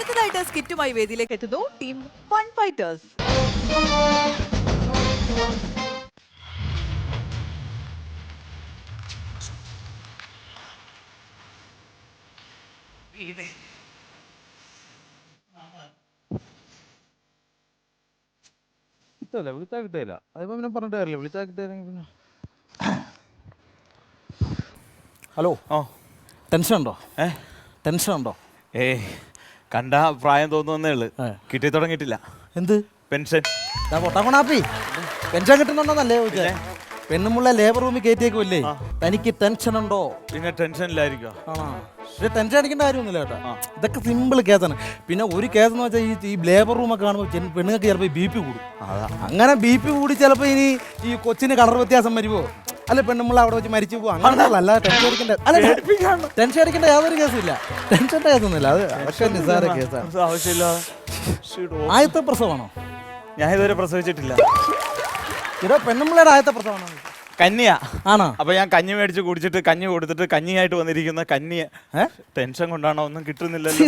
അടുത്തതായിട്ട് സ്കിറ്റുമായി വേദിയിലേക്ക് എത്തുന്നു ടീം ഫൺ ഫൈറ്റേഴ്സ്. വിളിച്ചാൽ കിട്ടില്ല. അതിപ്പോ പിന്നെ പറഞ്ഞിട്ട് കാര്യമില്ല. വിളിച്ചാൽ കിട്ടിയാലെങ്കിൽ പിന്നെ ഹലോ. ടെൻഷൻ ഉണ്ടോ? ടെൻഷൻ ഉണ്ടോ? കണ്ട പ്രായം തോന്നുന്നേ ഉള്ളു. കിട്ടി തുടങ്ങിയിട്ടില്ല. എന്ത് പെൻഷൻ? പൊട്ടാക്കണാപ്പി പെൻഷൻ കിട്ടുന്നുണ്ടോന്നല്ലേ ചോദിച്ചേ? പെണ്ണുമുള്ള ലേബർ റൂമിൽ കയറ്റിയേക്കുമല്ലേ? തനിക്ക് ടെൻഷൻ ഉണ്ടോ? പിന്നെ ടെൻഷൻ ഇല്ലായിരിക്കും. പക്ഷെ ടെൻഷൻ അടിക്കേണ്ട കാര്യമൊന്നുമില്ല കേട്ടോ. ഇതൊക്കെ സിമ്പിൾ കേസാണ്. പിന്നെ ഒരു കേസ് എന്ന് വെച്ചാൽ ഈ ലേബർ റൂമൊക്കെ കാണുമ്പോൾ പെണ്ണുങ്ങൾക്ക് ചിലപ്പോൾ ബി പി കൂടും. അങ്ങനെ ബി പി കൂടി ചിലപ്പോൾ ഇനി ഈ കൊച്ചിന് കളർ വ്യത്യാസം വരുമോ, അല്ല പെണ്ണുമ്പോൾ അവിടെ വെച്ച് മരിച്ചു പോകും. അങ്ങനെയുള്ള അല്ല ടെൻഷൻ അടിക്കേണ്ട. അല്ല ടെൻഷൻ അടിക്കേണ്ട യാതൊരു കേസുമില്ല. ടെൻഷൻ്റെ കേസൊന്നുമില്ല. അതൊക്കെ നിസ്സാര കേസാണ്. ആവശ്യമില്ല. ആദ്യത്തെ പ്രസവമാണോ? ഞാൻ ഇതുവരെ പ്രസവിച്ചിട്ടില്ല. ഇടോ പെണ്ണുമ്പിള്ളയുടെ ആദ്യത്തെ പ്രസവമാണോ? കന്നിയാ ആണോ? അപ്പൊ ഞാൻ കഞ്ഞി മേടിച്ച് കുടിച്ചിട്ട് കഞ്ഞി കൊടുത്തിട്ട് കഞ്ഞിയായിട്ട് വന്നിരിക്കുന്ന കഞ്ഞി ടെൻഷൻ കൊണ്ടാണോ? ഒന്നും കിട്ടുന്നില്ലല്ലോ.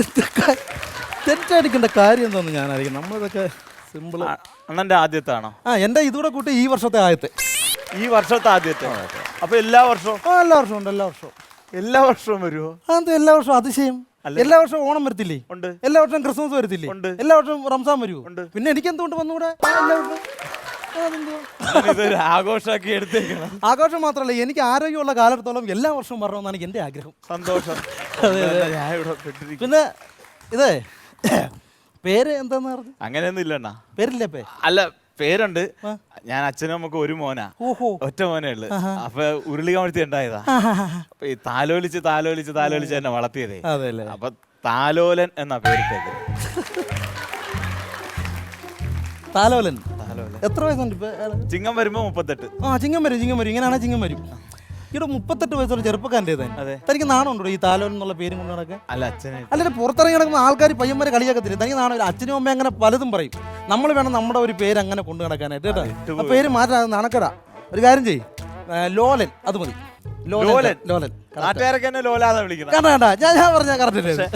ടെൻഷൻ അടിക്കേണ്ട കാര്യം എന്താണെന്ന് ഞാനറിയാം. നമ്മളിതൊക്കെ സിമ്പിൾ. അണ്ണന്റെ ആദ്യത്തെ ആണോ? എൻ്റെ ഇതൂടെ കൂട്ടി ഈ വർഷത്തെ ആദ്യത്തെ. ഈ വർഷത്തെ ആദ്യത്തെ? അപ്പൊ എല്ലാ വർഷവും? എല്ലാ വർഷവും ഉണ്ട്. എല്ലാ വർഷവും വരുമോ? അതെന്താ എല്ലാ വർഷവും അതിശയം? എല്ലാ വർഷവും ഓണം വരത്തില്ലേ? ഉണ്ട്. എല്ലാ വർഷവും ക്രിസ്മസ് വരത്തില്ലേ? ഉണ്ട്. എല്ലാ വർഷവും റംസാൻ വരുമോ? ഉണ്ട്. പിന്നെ എനിക്ക് എന്തുകൊണ്ട് വന്നുകൂടെ? ഇതൊരു ആഘോഷമാക്കി എടുത്തേക്കണം. ആഘോഷം മാത്രമല്ല, എനിക്ക് ആരോഗ്യമുള്ള കാലത്തോളം എല്ലാ വർഷവും വരണമെന്നാണ് എൻ്റെ ആഗ്രഹം. സന്തോഷം. പിന്നെ ഇതേ പേര് എന്താന്ന് പറഞ്ഞു? അങ്ങനെയൊന്നും ഇല്ലണ്ണ. പേരില്ലേ? അല്ല പേരുണ്ട്. ഞാൻ അച്ഛനും നമുക്ക് ഒരു മോനാ. ഒറ്റ മോനേ ഉള്ളു. അപ്പൊ ഉരുളി കമഴ്ത്തി ഉണ്ടായതാ. അപ്പൊ ഈ താലോലിച്ച് എന്നെ വളർത്തിയതേ. അപ്പൊ താലോലൻ എന്നാ പേരിട്ടേക്ക്. താലോലൻ. എത്ര വയസ്സുണ്ട് ഇപ്പൊ? ചിങ്ങം വരുമ്പോ 38. ചിങ്ങം വരും. ഇങ്ങനെയാണെ ചിങ്ങം വരും. ഇവിടെ 38 വയസ്സുള്ള ചെറുപ്പക്കാരൻ്റെ തനിക്ക് നാണം ഉണ്ടോ ഈ താലോലൻ എന്നുള്ള പേരും കൊണ്ട് നടക്കാൻ? അല്ല അച്ഛനെ അല്ലെ പുറത്തിറങ്ങി നടക്കുന്ന ആൾക്കാർ പയ്യന്മാരെ കളിയാക്കത്തില്ല. തനിക്ക് നാണം? അച്ഛനും അമ്മയും അങ്ങനെ പലതും പറയും. നമ്മൾ വേണം നമ്മുടെ ഒരു പേര് അങ്ങനെ കൊണ്ടു നടക്കാനായിട്ട് കേട്ടോ. ആ പേര് മാറ്റാൻ നടക്കടാ. ഒരു കാര്യം ചെയ്യ്, ലോലൻ അത് മതി. ലോലൻ. നാട്ടുകാരൊക്കെ എന്നെ ലോലാന്ന് വിളിക്കുന്നത്. ഞാൻ പറഞ്ഞ കറക്റ്റ്.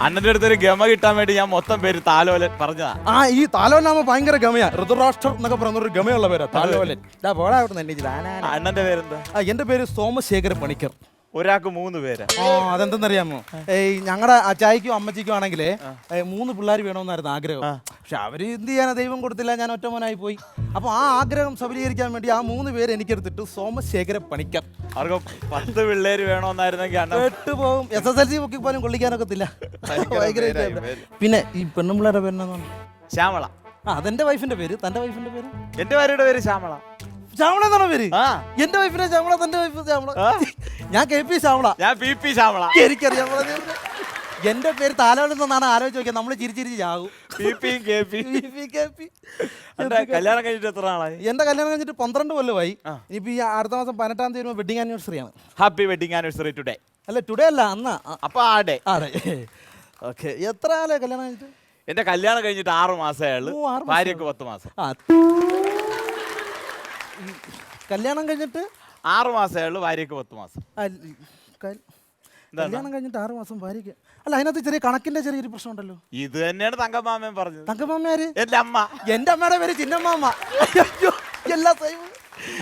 അണ്ണന്റെ അടുത്തൊരു ഗമ കിട്ടാൻ വേണ്ടി ഞാൻ മൊത്തം പേര് താലോലൻ പറഞ്ഞതാ. ഈ താലോലനാകുമ്പോ ഭയങ്കര ഗമയാ. ഋതുരാഷ്ട്രം എന്നൊക്കെ പറയുന്ന ഒരു ഗമയുള്ള പേരാ താലോലൻ. അണ്ണന്റെ പേരെന്താ? എന്റെ പേര് സോമശേഖര പണിക്കർ. ഒരാൾക്ക് 3 പേര്. അതെന്തെന്നറിയാമോ? ഞങ്ങളുടെ അച്ചായിക്കും അമ്മച്ചിക്കും ആണെങ്കിലേ 3 പിള്ളേർ വേണമെന്നായിരുന്നു ആഗ്രഹം. പക്ഷെ അവര് എന്ത് ചെയ്യാനാ, ദൈവം കൊടുത്തില്ല, ഞാൻ ഒറ്റ മോനായി പോയി. അപ്പൊ ആ ആഗ്രഹം സഫലീകരിക്കാൻ വേണ്ടി ആ 3 പേര് എനിക്കെടുത്തിട്ട് സോമശേഖര പണിക്കർ. അവർക്ക് 10 പിള്ളേര് വേണമെന്നായിരുന്നെങ്കിൽ പെട്ടുപോകും. SSLC ബുക്കിൽ പോലും കൊള്ളിക്കാനൊക്കത്തില്ല. പിന്നെ ഈ പെണ്ണുമ്പിള്ളേരുടെ പേരെന്നാണ്? ശ്യാമള. അതെന്റെ വൈഫിന്റെ പേര്. തന്റെ വൈഫിന്റെ പേര്? എന്റെ ഭാര്യയുടെ പേര് ശ്യാമള. ശ്യാമള എന്നാണോ പേര്? എന്റെ വൈഫിനെ ശ്യാമള, തന്റെ വൈഫ് ശ്യാമള. ഞാൻ KP ശ്യാമള. ഞാൻ PP ശ്യാമള. എനിക്കറിയാം. എന്റെ പേര് താലോലൻ എന്നാണ് ആലോചിച്ച് നോക്കിയാൽ നമ്മള് ചിരിച്ചിരിച്ച് ചാകും. കല്യാണം കഴിഞ്ഞിട്ട് എത്ര നാളായി? എന്റെ കല്യാണം കഴിഞ്ഞിട്ട് 12 കൊല്ലമായി. ഇനിയിപ്പോ ഈ അടുത്ത മാസം 18-ാം തീയതി വെഡിങ് ആനിവേഴ്സറി ആണ്. Happy wedding anniversary today. അല്ല ടുഡേ അല്ല, അന്നാ. അപ്പൊ ആടെ. ഓക്കെ. എത്ര ആളെ കല്യാണം കഴിഞ്ഞിട്ട്? എന്റെ കല്യാണം കഴിഞ്ഞിട്ട് 6 മാസമേ ഉള്ളൂ. ഭാര്യക്ക് 10 മാസം. കല്യാണം കഴിഞ്ഞിട്ട് 6 മാസമേ ഉള്ളൂ. ഭാര്യക്ക് 10 മാസം. കല്യാണം കഴിഞ്ഞിട്ട് 6 മാസം ഭാര്യക്ക്. അല്ല, അതിനകത്ത് ചെറിയ കണക്കിന്റെ ചെറിയൊരു പ്രശ്നം ഉണ്ടല്ലോ. ഇത് തന്നെയാണ് തങ്കമാമൻ പറഞ്ഞത്. തങ്കമാമയാര്? എന്റെ അമ്മ. എന്റെ അമ്മയുടെ പേര് ചിന്നമ്മാമ. എല്ലാ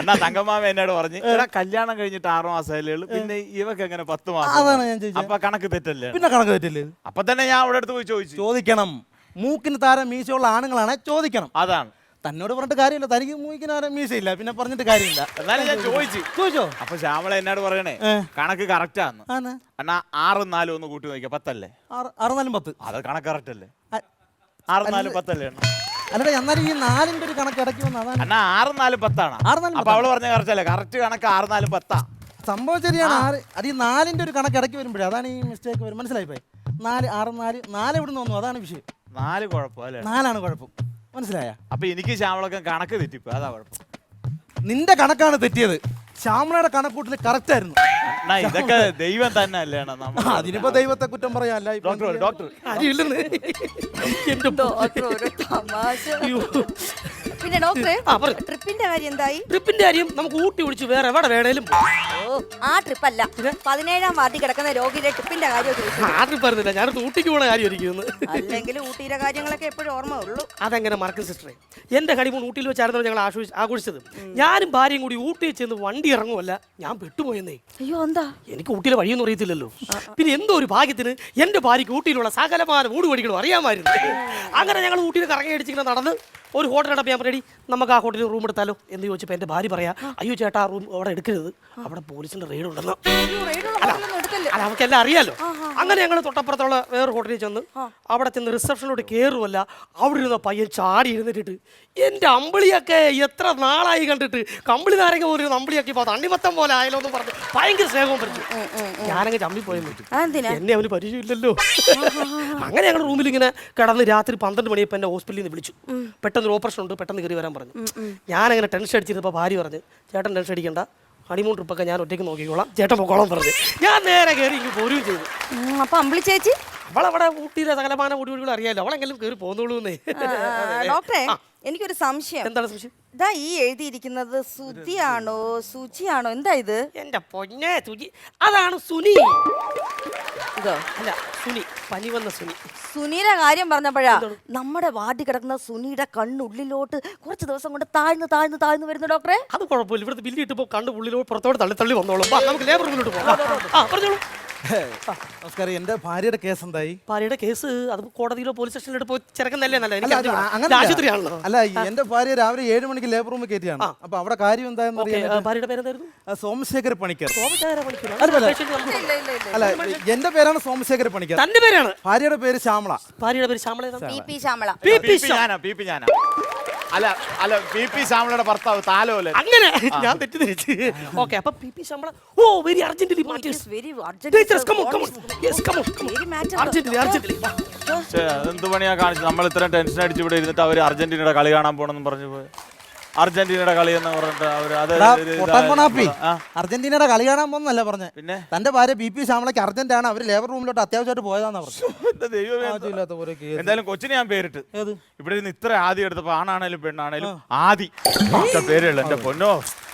എന്നാ തങ്കമാമ എന്നോട് പറഞ്ഞു, കല്യാണം കഴിഞ്ഞിട്ട് 6 മാസമല്ലേ ഉള്ളൂ, പിന്നെ ഇവക്ക് എങ്ങനെ 10 മാസം? അതാണ് ഞാൻ ചോദിച്ചത്. അപ്പൊ കണക്ക് തെറ്റല്ലേ? പിന്നെ കണക്ക് തെറ്റല്ലേ? അപ്പൊ തന്നെ ഞാൻ അവിടെ അടുത്ത് പോയി ചോദിക്കണം. മൂക്കിന് താരം മീശയുള്ള ആണുങ്ങളാണ് ചോദിക്കണം. അതാണ്. തന്നോട് പറഞ്ഞിട്ട് കാര്യമില്ല. തനിക്ക് മൂക്കിന് താരം മീശയില്ല, പിന്നെ പറഞ്ഞിട്ട് കാര്യമില്ല. എന്നാലും ഞാൻ ചോദിച്ചോ? അപ്പൊ ശ്യാമള എന്നോട് പറയണേ കണക്ക് കറക്റ്റ് ആണ്. എന്നാ 6 4 ഒന്ന് കൂട്ടി നോക്കിയാ 10 അല്ലേ? 6 4 10. അത് കണക്ക് കറക്റ്റ് അല്ലേ? 6 4 10 അല്ലേ? അല്ലടാ, എന്നാലും ഈ 4ന്റെ ഒരു കണക്ക് ഇടയ്ക്ക് വന്നു. അതാണ്. എന്നാ 6 4 10 ആണ്. അപ്പൊ അവള് പറഞ്ഞ കറക്റ്റ് അല്ലേ? കറക്റ്റ് കണക്ക് 6 4 10. സംഭവം ശരിയാണ്. അത് ഈ 4ന്റെ ഒരു കണക്ക് ഇടയ്ക്ക് വരുമ്പോഴേ അതാണ് ഈ മിസ്റ്റേക്ക് വരും. മനസ്സിലായി പോയി? 4 6 4 എവിടെ നിന്ന് വന്നു? അതാണ് വിഷയം. 4 കുഴപ്പമല്ലേ? 4ആണ് കുഴപ്പം. മനസ്സിലായ? അപ്പൊ എനിക്ക് ശ്യാമളൊക്കെ കണക്ക് തെറ്റിപ്പോ, അതാ കുഴപ്പം. നിന്റെ കണക്കാണ് തെറ്റിയത്. ശ്യാമളയുടെ കണക്കൂട്ടിൽ കറക്റ്റ് ആയിരുന്നു. ഇതൊക്കെ ദൈവം തന്നെ അല്ലേ? അതിനിപ്പോ ദൈവത്തെ കുറ്റം പറയാല്ല. പിന്നെ ഡോക്ടറെ, ട്രിപ്പിന്റെ കാര്യം എന്തായി? ട്രിപ്പിന്റെ കാര്യം നമുക്ക് ഊട്ടി വിളിച്ച് വേറെ എവിടെ വേണേലും. ഓ, ആ ട്രിപ്പ് അല്ല 17-ാം വാർഡിൽ കിടക്കുന്ന രോഗിയുടെ ട്രിപ്പിന്റെ കാര്യം ചോദിച്ചു. ആ ട്രിപ്പ് പറഞ്ഞില്ല, ഞാൻ ഊട്ടിക്ക് പോണ കാര്യം ഇരിക്കുന്നു. അല്ലെങ്കിൽ ഊട്ടിയുടെ കാര്യങ്ങളൊക്കെ എപ്പോഴും ഓർമ്മ ഉള്ളൂ. അതെങ്ങനെ മറക്കും സിസ്റ്ററെ? എന്റെ ഹണിമൂൺ ഊട്ടിയിൽ വെച്ചായിരുന്നു ഞങ്ങൾ ആഘോഷിച്ചത്. ഞാനും ഭാര്യയും കൂടി ഊട്ടിയിൽ ചെന്ന് വണ്ടി ഇറങ്ങുമല്ല, ഞാൻ പെട്ടുപോയെന്നേ. അയ്യോ എന്താ? എനിക്ക് ഊട്ടിയിലെ വഴിയൊന്നും അറിയത്തില്ലല്ലോ. പിന്നെ എന്തോ ഒരു ഭാഗ്യത്തിന് എന്റെ ഭാര്യയ്ക്ക് ഊട്ടിയിലുള്ള സകലമാന ഊടുപടികളും അറിയാമായിരുന്നു. അങ്ങനെ ഞങ്ങൾ ഊട്ടിയിൽ കറങ്ങി അടിച്ചിങ്ങനെ നടന്ന് ഒരു ഹോട്ടൽ അടപ്പ് ഞാൻ റെഡി, നമുക്ക് ആ ഹോട്ടലിൽ റൂം എടുത്താലോ എന്ന് ചോദിച്ചപ്പോൾ എൻ്റെ ഭാര്യ പറയാ, അയ്യോ ചേട്ടാ ആ റൂം അവിടെ എടുക്കരുത്, അവിടെ പോലീസിന്റെ റെയ്ഡ് ഉണ്ടെന്ന്. അല്ല അവക്കെല്ലാം അറിയാലോ. അങ്ങനെ ഞങ്ങൾ തൊട്ടപ്പുറത്തുള്ള വേറെ ഹോട്ടലിൽ ചെന്ന് അവിടെ ചെന്ന് റിസപ്ഷനിലോട്ട് കയറുമല്ല, അവിടെ ഇരുന്ന പയ്യൻ ചാടി ഇരുന്നിട്ട് എൻ്റെ അമ്പിളിയൊക്കെ എത്ര നാളായി കണ്ടിട്ട് കമ്പിളി നാരങ്ങ പോലും അമ്പിളിയൊക്കെ ഇപ്പോൾ തണ്ണിമത്തം പോലെ ആയാലോ എന്ന് പറഞ്ഞ് ഭയങ്കര സ്നേഹവും പറഞ്ഞു. ഞാനങ്ങ് ചമ്മി പോയെന്ന് വെച്ചു, എന്നെ അവന് പരിചയമില്ലല്ലോ. അങ്ങനെ ഞങ്ങൾ റൂമിൽ ഇങ്ങനെ കിടന്ന് രാത്രി 12 മണിയപ്പോൾ എന്നെ ഹോസ്പിറ്റലിൽ നിന്ന് വിളിച്ചു. പെട്ടെന്ന് ഓപ്പറേഷൻ ഉണ്ട്, പെട്ടെന്ന് കയറി വരാൻ പറഞ്ഞു. ഞാനങ്ങനെ ടെൻഷൻ അടിച്ചിരുന്നപ്പോൾ ഭാര്യ പറഞ്ഞു, ചേട്ടൻ ടെൻഷൻ അടിക്കണ്ട, ഹണിമൂൺ ട്രിപ്പൊക്കെ ഞാൻ ഒറ്റയ്ക്ക് നോക്കിക്കോളാം, ചേട്ടൻ പൊക്കോളം പറഞ്ഞു. ഞാൻ നേരെ കയറി ഇങ്ങ് പോരുകയും ചെയ്തു. അപ്പൊ അമ്പിളി ചേച്ചി അവളവിടെ ഊട്ടിയിലെ സകലമാന ഒടിവുകൾ അറിയാലോ, അവളെങ്കിലും കയറി പോന്നോളൂന്നേ. ഡോക്ടറെ എനിക്കൊരു സംശയം. എന്താണ് സംശയം? ഇതാ ഈ എഴുതിയിരിക്കുന്നത് സുധിയാണോ സുചിയാണോ, എന്താ ഇത്? എന്റെ പൊന്നെ സുജി, അതാണ് സുനി. ഇതോ? അല്ല സുനി, പനി വന്ന സുനി. സുനിയുടെ കാര്യം പറഞ്ഞപ്പോഴാ നമ്മുടെ വാർഡിൽ കിടക്കുന്ന സുനിയുടെ കണ്ണുള്ളിലോട്ട് കുറച്ച് ദിവസം കൊണ്ട് താഴ്ന്നു താഴ്ന്നു താഴ്ന്നു വരുന്നു ഡോക്ടറെ. അത് കുഴപ്പമില്ല, ഇവിടുത്തെ ബില്ല് ഇട്ടപ്പോൾ കണ്ണ് ഉള്ളിലോട്ട് പുറത്തോട്ട് തള്ളി തള്ളി വന്നോളും. നമുക്ക് ലേബർ റൂമിലോട്ട് പോകാം. പറഞ്ഞോളൂ. നമസ്കാരം. എന്റെ ഭാര്യയുടെ കേസ് എന്തായി? ഭാര്യയുടെ കേസ് അത് കോടതിയിലോ പോലീസ് സ്റ്റേഷനിലോട്ട് പോയി ചെറുക്കുന്നല്ലേ നല്ല. അല്ല, എനിക്ക് അങ്ങനെയല്ല. ആശുപത്രിയാണല്ലോ. അല്ല, എന്റെ ഭാര്യ രാവിലെ 7 മണിക്ക് ലേബർ റൂമിൽ കയറ്റിയാണ്. അപ്പൊ അവിടെ കാര്യം എന്തായെന്ന് അറിയാൻ. ഭാര്യയുടെ പേരെന്തായിരുന്നു? സോമശേഖര പണിക്കർ. സോമശേഖര പണിക്കർ. അല്ല, എന്റെ പേരാണ് സോമശേഖര പണിക്കർ. തന്റെ പേരാണ്? ഭാര്യയുടെ പേര് ശ്യാമള. ഭാര്യയുടെ പേര് ശ്യാമള. പി ശ്യാമള. അല്ല അല്ല പി പി ശ്യാമളയുടെ ഭർത്താവ് താലോലൻ. അങ്ങനെ ഞാൻ തെറ്റിദ്ധരിച്ചു. ഓക്കെ, അപ്പൊ P P Shyamala. Oh very urgently matters. Very teachers come on come on. Yes come on. Urgently urgently. എന്ത് പണിയാ കാണിച്ചത്? നമ്മൾ ഇത്രയും ടെൻഷൻ അടിച്ച് ഇവിടെ ഇരുന്നിട്ട് അവര് അർജന്റീനയുടെ കളി കാണാൻ പോണെന്ന് പറഞ്ഞു പോയി. അർജന്റീനയുടെ കളി എന്ന് പറഞ്ഞിട്ട് അവര് അർജന്റീനയുടെ കളി കാണാൻ പോകുന്നല്ല പറഞ്ഞത്. പിന്നെ തന്റെ ഭാര്യ പി പി ശ്യാമളയ്ക്ക് അർജന്റ് ആണ്, അവര് ലേബർ റൂമിലോട്ട് അത്യാവശ്യമായിട്ട് പോയതാന്ന് പറഞ്ഞു. എന്തായാലും കൊച്ചിന് ഞാൻ പേരിട്ട് ഇവിടെ ഇരുന്ന് ഇത്ര ആദ്യം എടുത്തപ്പോ ആണാണേലും പെണ്ണാണേലും ആദി പേരുള്ള എന്റെ പൊന്നോ.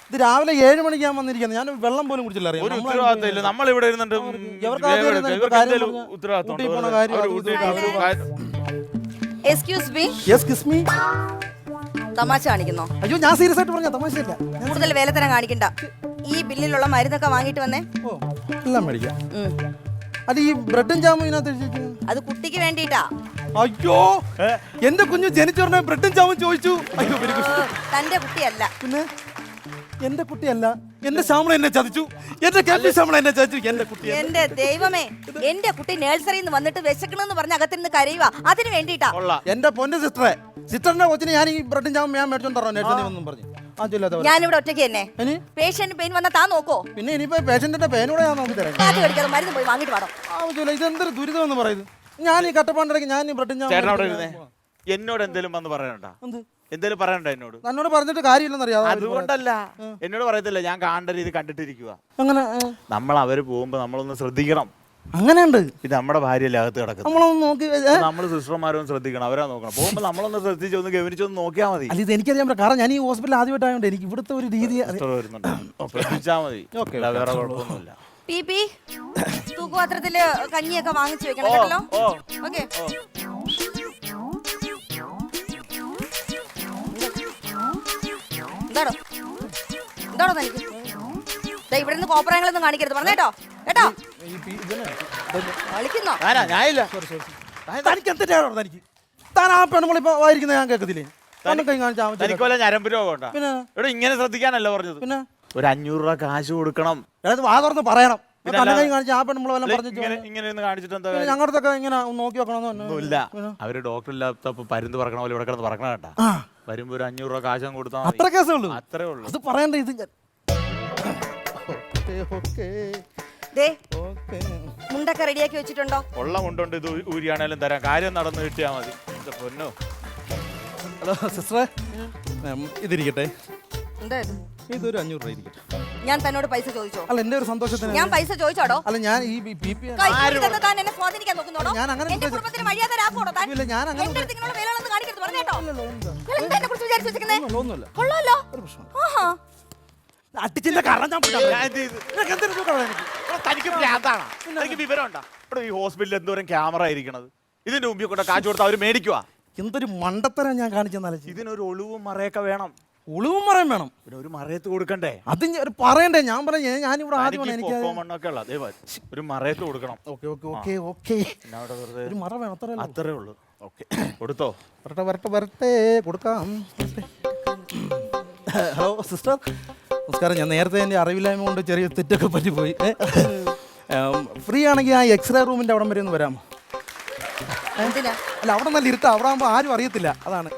ഇത് രാവിലെ 7 മണിക്ക് ഞാൻ വന്നിരിക്കുന്നത്, ഞാൻ വെള്ളം പോലും കുടിച്ചില്ല. അറിയാം, ഒരു ഉത്തരവാദിത്തം ഇല്ല. നമ്മൾ ഇവിടെ ഇരുന്നിട്ട് ഉത്തരവാദിത്തം. Excuse me. Yes kiss me. തമാശ കാണിക്കുന്നോ? അയ്യോ ഞാൻ സീരിയസ് ആയിട്ട് പറഞ്ഞ തമാശയില്ല. കൂടുതൽ വേലത്തരം കാണിക്കണ്ട. ഈ ബില്ലിലുള്ള മരുന്നൊക്കെ വാങ്ങിട്ട് വന്നേ. ഓ എല്ലാം മേടിക്കാം. അത് ഈ ബ്രെഡും ജാമും ഇതിനകത്ത് അത് കുട്ടിക്ക് വേണ്ടിട്ടാ. അയ്യോ എന്റെ കുഞ്ഞു ജനിച്ചോടനെ ബ്രെഡും ജാമും ചോദിച്ചു. അയ്യോ തന്റെ കുട്ടിയല്ല. പിന്നെ എന്റെ കുട്ടിയല്ല, എന്റെ ശ്യാമള എന്നെ ചതിച്ചു. എന്റെ കെ ശ്യാമള എന്നെ ചതിച്ചു. എന്റെ കുട്ടി. എന്റെ ദൈവമേ, എന്റെ കുട്ടി നേഴ്സറിയിൽ നിന്ന് വന്നിട്ട് വിശക്കണമെന്ന് പറഞ്ഞ് അകത്തിരുന്ന് കരയുക. അതിന് വേണ്ടിട്ടാ. എന്റെ പൊന്നു സിസ്റ്ററെ, സിസ്റ്ററിന്റെ കൊച്ചിന് ഞാൻ ഈ ബ്രെഡും ജാമും ഞാൻ മേടിച്ചോണ്ട് തരാം നേഴ്സറി വന്നും പറഞ്ഞു. ഞാനിവിടെ ഒറ്റയ്ക്ക് തന്നെ. പേഷ്യന്റ് പെയിൻ വന്നാ താ നോക്കോ? പിന്നെ ഇനിയിപ്പോ പേഷ്യന്റിന്റെ പേനൂടെ ഞാൻ നോക്കി തരാം. മരുന്ന് പോയി വാങ്ങിട്ട് പാടോ. ആവശ്യമില്ല, ഇതെന്തൊരു ദുരിതം എന്ന് പറയുന്നത്. ഞാൻ ഈ കട്ടപ്പാണ്ടിടയ്ക്ക് ഞാൻ ഈ ബ്രെഡും ജാമും. എന്നോട് എന്തെങ്കിലും വന്ന് പറയണ്ട. എന്തേലും പറയണ്ട എന്നോട്. എന്നോട് പറഞ്ഞിട്ട് കാര്യമില്ലെന്നറിയാം. അതുകൊണ്ടല്ല, എന്നോട് പറയത്തില്ല. ഞാൻ കാണേണ്ട രീതി കണ്ടിട്ടിരിക്കുക. അങ്ങനെ നമ്മൾ അവര് പോകുമ്പോ നമ്മളൊന്ന് ശ്രദ്ധിക്കണം. അങ്ങനെയുണ്ട്. ഇത് നമ്മുടെ ഭാര്യയല്ലേ അകത്ത് കിടക്കുന്നത്. നമ്മളൊന്ന് നോക്കി, നമ്മള് സിസ്റ്റർമാരൊന്നും ശ്രദ്ധിക്കണം. അവരാ നോക്കണം. പോകുമ്പോ നമ്മളൊന്ന് ശ്രദ്ധിച്ച് ഒന്ന് ഗവനിച്ചൊന്ന് നോക്കിയാൽ മതി. അല്ല ഇത് എനിക്കറിയാൻ പറ്റും, കാരണം ഞാൻ ഈ ഹോസ്പിറ്റലിൽ ആദ്യമായിട്ടായതുകൊണ്ട് എനിക്ക് ഇവിടുത്തെ ഒരു രീതി വരുന്നുണ്ട്. ശ്രദ്ധിച്ചാൽ മതി. വേറെ കുഴപ്പമൊന്നുമില്ല. പി പി തൂക്കുപാത്രത്തില് കഞ്ഞിയൊക്കെ വാങ്ങിച്ചു വെക്കണം കേട്ടല്ലോ. ഓക്കെ. എന്താടോ എന്താടോ തനിക്ക്? ഇവിടെ നിന്ന് കോപ്പറങ്ങളൊന്നും കാണിക്കരുത് പറഞ്ഞേട്ടോ. കേട്ടോ കളിക്കുന്നോ? തനിക്ക് എന്തിനാണോ തനിക്ക്? താൻ ആ പെണ്ണുങ്ങളിപ്പോ വായിരിക്കുന്നത് ഞാൻ കേൾക്കത്തില്ലേ? തനിക്കോല ഞരമ്പ് രോഗം ഉണ്ടാ. പിന്നെ ഇവിടെ ഇങ്ങനെ ശ്രദ്ധിക്കാനല്ല പറഞ്ഞത്. പിന്നെ ഒരു 500 രൂപ കാശ് കൊടുക്കണം. വാ തുറന്ന് പറയണം. കാണിച്ച് ആ പെണ്ണുമ്പളെല്ലാം പറഞ്ഞു ഇങ്ങനെ കാണിച്ചിട്ട് എന്താ ഞങ്ങളുടെ ഇങ്ങനെ നോക്കി വെക്കണമെന്നില്ല. അവര് ഡോക്ടർ ഇല്ലാത്തപ്പോ പരുന്ത് പറക്കണ പോലെ ഇവിടെ കിടന്ന് പറക്കണ കേട്ടാ. വരുമ്പോ ഒരു 500 രൂപ കാശം കൊടുത്താൽ അത്ര കേസേ ഉള്ളൂ. അത്രേ ഉള്ളൂ. അത് പറയണ്ട. ഇത് മുണ്ടൊക്കെ റെഡിയാക്കി വെച്ചിട്ടുണ്ടോ? ഉള്ള മുണ്ടുണ്ട്. ഇത് ഊരിയാണേലും തരാം. കാര്യം നടന്നു കിട്ടിയാ മതി. പൊന്നോ. ഹലോ സിസ്റ്ററെ, ഇതിരിക്കട്ടെ. എന്തായാലും ഇതൊരു 500 രൂപ ഇരിക്കട്ടെ. ഞാൻ തന്നോട് പൈസ ചോദിച്ചോ? അല്ല എന്റെ ഒരു സന്തോഷത്തിന് ഞാൻ പൈസ ചോദിച്ചോടോ? അല്ല ഞാൻ ഈ പി പി താൻ എന്നെ സ്വാധീനിക്കാൻ നോക്കുന്നോടോ? ഞാൻ അങ്ങനെ എന്റെ കുടുംബത്തിന് മര്യാദ രാക്കോടോ താൻ? ഇല്ല ഞാൻ അങ്ങനെ എന്റെ അടുത്ത് ഇങ്ങനെയുള്ള വേലകളൊന്നും കാണിക്കരുത് പറഞ്ഞേട്ടോ. ഒന്നുമില്ല. എന്താ എന്നെ കുറിച്ച് വിചാരിച്ചു വെച്ചിരിക്കുന്നേ? ഒന്നുമില്ല. കൊള്ളാലോ. ഒരു പ്രശ്നം. ആഹാ അടിച്ചിന്റെ കറ ഞാൻ പിടിക്കാം. ഞാൻ എന്ത് ചെയ്തു? നിനക്ക് എന്തിനു സുഖം എനിക്ക്? എടാ, തനിക്ക് ഭ്രാന്താണോ? തനിക്ക് വിവരം ഉണ്ടോ? ഇവിടെ ഈ ഹോസ്പിറ്റലിൽ എന്തോരം ക്യാമറ ഇരിക്കണത്. ഇതിന്റെ മുമ്പിൽ കൂടെ കാശ് കൊടുത്ത് അവര് മേടിക്കുവാ. എന്തൊരു മണ്ടത്തരം ഞാൻ കാണിച്ചെന്നാലേ. ഇതിനൊരു ഒളിവും മറയൊക്കെ വേണം. ഉളിവും മറയും വേണം. പിന്നെ ഒരു മറയത്ത് കൊടുക്കണ്ടേ? അത് പറയണ്ടേ? ഞാൻ പറയാം ഞാനിവിടെ ആദ്യമാണ് എനിക്ക് മണ്ണൊക്കെ ഉള്ള അതേ ഒരു മറയത്ത് കൊടുക്കണം. Okay okay okay okay. പിന്നെ അവിടെ വെറുതെ ഒരു മറ വേണം, അത്രേ അത്രേ ഉള്ളൂ. ഓക്കെ, കൊടുത്തോ? വരട്ടെ വരട്ടെ വരട്ടെ, കൊടുക്കാം. ഹലോ സിസ്റ്റർ, നമസ്കാരം. ഞാൻ നേരത്തെ എൻ്റെ അറിവില്ലായ്മ കൊണ്ട് ചെറിയ തെറ്റൊക്കെ പറ്റിപ്പോയി. ഫ്രീ ആണെങ്കിൽ ആ എക്സ്റേ റൂമിൻ്റെ അവിടം വരെ ഒന്ന് വരാമോ? എന്തിനാ അല്ല, അവിടെ നല്ല ഇരുട്ടാ, അവിടെ ആകുമ്പോൾ ആരും അറിയത്തില്ല, അതാണ്.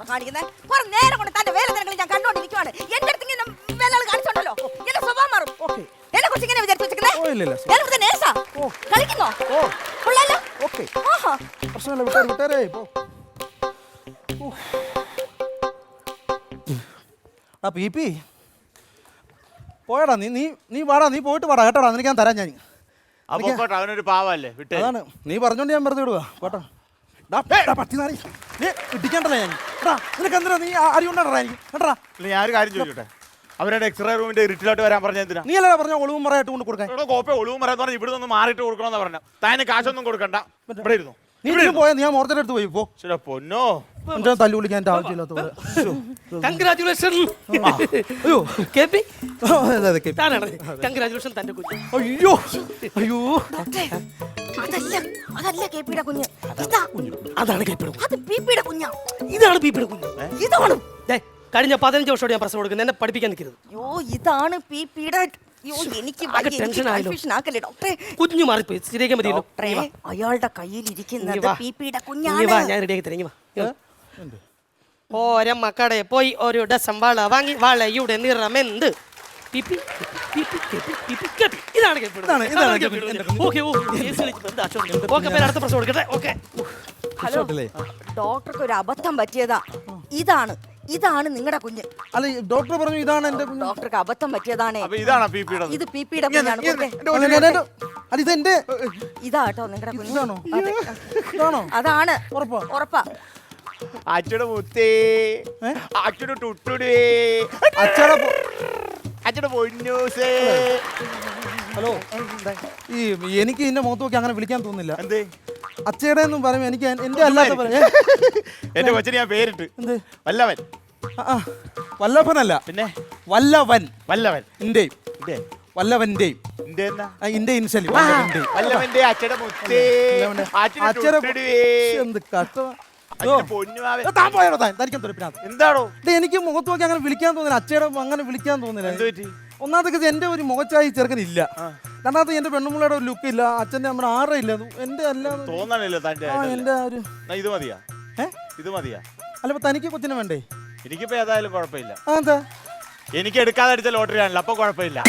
കാണിക്കുന്നത് കുറെ നേരം കൊണ്ട് തന്റെ വേല നിരങ്ങൾ ഞാൻ കണ്ടോണ്ടിരിക്കുവാണ്. എന്റെ അടുത്ത് ഇങ്ങനെ വേലകൾ കാണിച്ചോണ്ടല്ലോ എന്റെ സ്വഭാവം മാറും. എന്നെ കുറിച്ച് ഇങ്ങനെ വിചാരിച്ചു വെച്ചേക്കുന്നേ? ഞാൻ ഇവിടുത്തെ നേഴ്സാ. കളിക്കുന്നോ? കൊള്ളാലോ. ഓക്കെ, ആഹാ. പ്രശ്നമില്ല, വിട്ടേരെ വിട്ടേരേ പോ. ആ പി പി പോയടാ, നീ വാടാ, നീ പോയിട്ട് വാടാ കേട്ടോടാ, നിനക്ക് ഞാൻ തരാം. ഞാൻ അപ്പൊ പോട്ടെ, അവനൊരു പാവല്ലേ, വിട്ടേ. അതാണ് നീ പറഞ്ഞോണ്ട് ഞാൻ വെറുതെ വിടുക. പോട്ടോ പട്ടിനാറി, നീ ഇടിക്കണ്ടല്ലേ ഞാൻ. നിനക്ക് എന്തിനാ, നീ അരി കൊണ്ടാടാ എനിക്ക് കേട്ടാ. ഇല്ല, ഞാനൊരു കാര്യം ചോദിച്ചോട്ടെ, അവരുടെ എക്സ്റേ റൂമിന്റെ ഇരുട്ടിലോട്ട് വരാൻ പറഞ്ഞ എന്തിനാ? നീ അല്ലടാ പറഞ്ഞ ഒളിവും മറയായിട്ട് കൊണ്ട് കൊടുക്കാൻ. ഇവിടെ കോപ്പ ഒളിവും പറയാന്ന് പറഞ്ഞാൽ ഇവിടെ നിന്ന് മാറിയിട്ട് കൊടുക്കണമെന്നാ പറഞ്ഞ. താന് കാശൊന്നും കൊടുക്കണ്ട, ഇവിടെ ഇരുന്നു. നീ ഇതിന് പോയാൽ നീ ആ മോർച്ചയുടെ അടുത്ത് പോയി പോ. ശരി, പൊന്നോ എന്റെ തല്ലു വിളിക്കാൻ എൻ്റെ ആവശ്യമില്ലാത്ത പോലെ. കൺഗ്രാറ്റുലേഷൻ. അയ്യോ കേപ്പി അതെ കേപ്പി. കൺഗ്രാറ്റുലേഷൻ തന്റെ കുഞ്ഞ്. അയ്യോ അയ്യോ, ഡോക്ടറെ, അതല്ല കേപ്പിയുടെ കുഞ്ഞ്, ഇതാ. അതാണ് കേപ്പിയുടെ കുഞ്ഞ്. അത് പിപിയുടെ കുഞ്ഞാ. ഇതാണ് പിപിയുടെ കുഞ്ഞ്. ഇതാണ്. കഴിഞ്ഞ 15 വർഷത്തോടെ ഞാൻ പ്രസവം കൊടുക്കുന്നത്, എന്നെ പഠിപ്പിക്കാൻ നിൽക്കരുത്. അയ്യോ, ഇതാണ് പിപിയുടെ. അയ്യോ, എനിക്ക് ആകെ ടെൻഷൻ ആയല്ലോ. കൺഫ്യൂഷൻ ആക്കല്ലേ ഡോക്ടറെ. കുഞ്ഞു മാറിപ്പോയി, ശരിയാക്കാൻ മതിയല്ലോ. ഡോക്ടറെ, അയാളുടെ കയ്യിൽ ഇരിക്കുന്നത് ഇങ്ങ് വാ. പിപിയുടെ ഇങ്ങ് കുഞ്ഞാണ്. വാ, ഞാൻ റെഡിയാക്കി തരാം. ഇങ്ങ് വാ. ഓരമ്മ കടയിൽ പോയി ഒരു ഡസം വള വാങ്ങി, വളയുടെ നിറമെന്ത്? PP PP കേപ്പി PP കേപ്പി. ഇതാണ് കേപ്പി. ഇതാണ് കേപ്പി. ഓക്കെ, ഓക്കെ, അടുത്ത പ്രശ്നം കൊടുക്കട്ടെ. ഓക്കെ, ഹലോ, ഡോക്ടർക്ക് ഒരു അബദ്ധം പറ്റിയതാ. ഇതാണ് നിങ്ങളുടെ കുഞ്ഞ്. അല്ല, ഡോക്ടർ പറഞ്ഞു ഇതാണ് എന്റെ കുഞ്ഞ്. ഡോക്ടർക്ക് അബദ്ധം പറ്റിയതാണേ. അപ്പൊ ഇതാണോ പിപിയുടെ? ഇത് പിപിയുടെ കുഞ്ഞാണ്. കൊടുത്തേ. അത് ഇതെന്റെ ഇതാ കേട്ടോ നിങ്ങളുടെ കുഞ്ഞ്. ഇതാണോ? അതെ. ഇതാണോ? അതാണ്. ഉറപ്പാ? ഉറപ്പാ. അച്ഛടെ മുത്തേ, അച്ഛടെ ടുട്ടുടേ, അച്ഛടെ അച്ഛടെ പൊന്നൂസേ. ഹലോ, ഈ എനിക്ക് ഇതിന്റെ മുഖത്ത് നോക്കി അങ്ങനെ വിളിക്കാൻ തോന്നുന്നില്ല. എന്തേ? അച്ഛയുടെ എന്നും പറയുമ്പോൾ എനിക്ക് എന്റെ അല്ലാത്ത എന്റെ കൊച്ചിന് ഞാൻ പേരിട്ട് എന്ത് വല്ലവൻ. വല്ലഭനല്ല, പിന്നെ വല്ലവൻ. വല്ലവൻ ഇന്റെയും ഇന്റെ വല്ലവന്റെയും ഇന്റെ എന്നാ? ഇന്ത്യ ഇൻസലി വല്ലവന്റെ അച്ഛടെ മുത്തേ, അച്ഛടെ ടുട്ടുടേ, എന്ത് കഷ്ടം. അച്ഛടെ പൊന്നുമാവൻ. താൻ പോയാലോ, താൻ തനിക്കും തൊരപ്പിനാ. എന്താടോ? എനിക്ക് മുഖത്ത് നോക്കി അങ്ങനെ വിളിക്കാൻ തോന്നില്ല, അച്ഛയുടെ അങ്ങനെ വിളിക്കാൻ തോന്നില്ല. എന്ത് പറ്റി? ഒന്നാമത്തെ എന്റെ ഒരു മുഖച്ചായി ചെറുക്കനില്ല. രണ്ടാമത്തെ എന്റെ പെണ്ണുമുള്ളയുടെ ഒരു ലുക്ക് ഇല്ല, അച്ഛന്റെ നമ്മുടെ ആറ ഇല്ല. എന്റെ അല്ലാതെ തോന്നണല്ലോ തന്റെ. എന്റെ ഒരു ഇത് മതിയാ? ഇത് മതിയാ? അല്ല, തനിക്ക് കൊച്ചിനെ വേണ്ടേ? എനിക്കിപ്പോ ഏതായാലും കുഴപ്പമില്ല. എന്താ എനിക്ക് എടുക്കാതെ അടിച്ച ലോട്ടറി ആണല്ലോ, അപ്പൊ കുഴപ്പമില്ല.